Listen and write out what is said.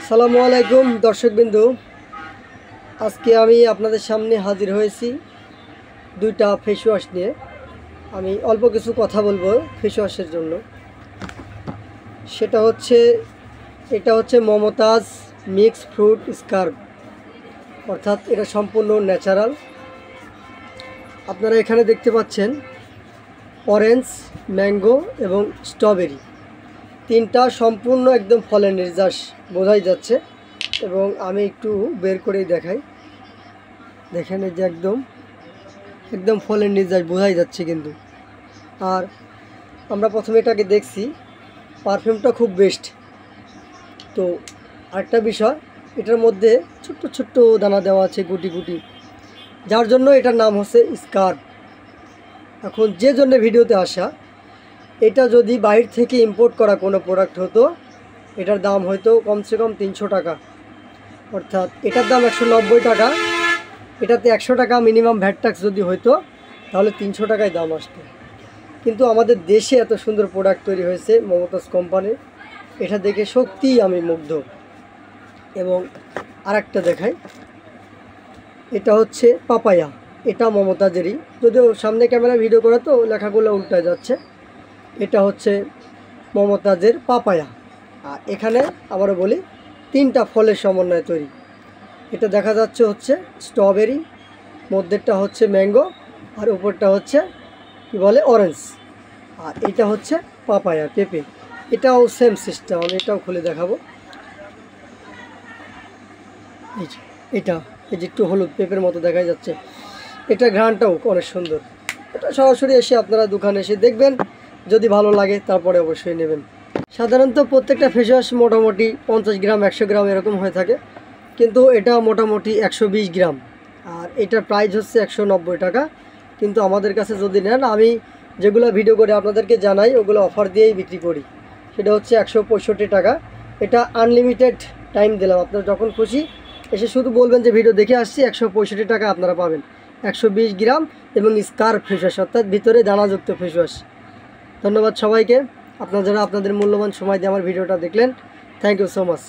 আসসালামু আলাইকুম দর্শকবিন্দু, আজকে আমি আপনাদের সামনে হাজির হয়েছি দুইটা ফেস ওয়াশ নিয়ে। আমি অল্প কিছু কথা বলবো ফেস ওয়াশের জন্য। এটা হচ্ছে মমতাজ মিক্স ফ্রুট স্কার্ফ, অর্থাৎ এটা সম্পূর্ণ ন্যাচারাল। আপনারা এখানে দেখতে পাচ্ছেন অরেঞ্জ, ম্যাঙ্গো এবং স্ট্রবেরি, তিনটা সম্পূর্ণ একদম ফলের নির্যাস বোঝাই যাচ্ছে। এবং আমি একটু বের করেই দেখাই, দেখেন এই যে একদম ফলের নির্যাস বোঝাই যাচ্ছে কিন্তু। আর আমরা প্রথমে এটাকে দেখছি, পারফিউমটা খুব বেস্ট। তো আরেকটা বিষয়, এটার মধ্যে ছোট্ট ছোট্ট দানা দেওয়া আছে গুটি গুটি, যার জন্য এটার নাম হচ্ছে স্কার্ফ। এখন যে জন্য ভিডিওতে আসা, এটা যদি বাইরে থেকে ইম্পোর্ট করা কোনো প্রোডাক্ট হতো, এটার দাম হয়তো কমসে কম 300 টাকা, অর্থাৎ এটার দাম 190 টাকা। এটাতে 100 টাকা মিনিমাম ভ্যাট ট্যাক্স যদি হইতো, তাহলে 300 টাকায় দাম আসতো। কিন্তু আমাদের দেশে এত সুন্দর প্রোডাক্ট তৈরি হয়েছে মমতাজ কোম্পানির, এটা দেখে সত্যিই আমি মুগ্ধ। এবং আরেকটা দেখাই, এটা হচ্ছে পাপায়া, এটা মমতাজেরই, যদিও সামনে ক্যামেরা ভিডিও করে তো লেখাগুলো উল্টা যাচ্ছে। এটা হচ্ছে মমতাজের পাপায়া। আর এখানে আবারও বলি, তিনটা ফলের সমন্বয়ে তৈরি। এটা দেখা যাচ্ছে হচ্ছে স্ট্রবেরি, মধ্যেরটা হচ্ছে ম্যাঙ্গো, আর উপরটা হচ্ছে কি বলে অরেঞ্জ, আর এটা হচ্ছে পাপায়া পেঁপে। এটাও সেম সিস্টেম, আমি এটাও খুলে দেখাবো। এই যে একটু হলুদ পেঁপের মতো দেখা যাচ্ছে। এটা ঘ্রাণটাও অনেক সুন্দর। এটা সরাসরি এসে আপনারা দোকানে এসে দেখবেন, যদি ভালো লাগে তারপরে অবশ্যই নেবেন। সাধারণত প্রত্যেকটা ফেস ওয়াশ মোটামুটি 50 গ্রাম 100 গ্রাম এরকম হয়ে থাকে, কিন্তু এটা মোটামুটি 120 গ্রাম। আর এটার প্রাইস হচ্ছে 190 টাকা। কিন্তু আমাদের কাছে যদি নেন, আমি যেগুলো ভিডিও করে আপনাদেরকে জানাই, ওগুলো অফার দিয়েই বিক্রি করি। সেটা হচ্ছে 165 টাকা। এটা আনলিমিটেড টাইম দিলাম, আপনারা যখন খুশি এসে শুধু বলবেন যে ভিডিও দেখে আসছি, 165 টাকা আপনারা পাবেন 120 গ্রাম এবং স্কার্ফ ফেস ওয়াশ, অর্থাৎ ভিতরে দানাযুক্ত ফেস ওয়াশ। ধন্যবাদ সবাইকে, আপনারা যারা আপনাদের মূল্যবান সময় দিয়ে আমার ভিডিওটা দেখলেন। Thank you so much.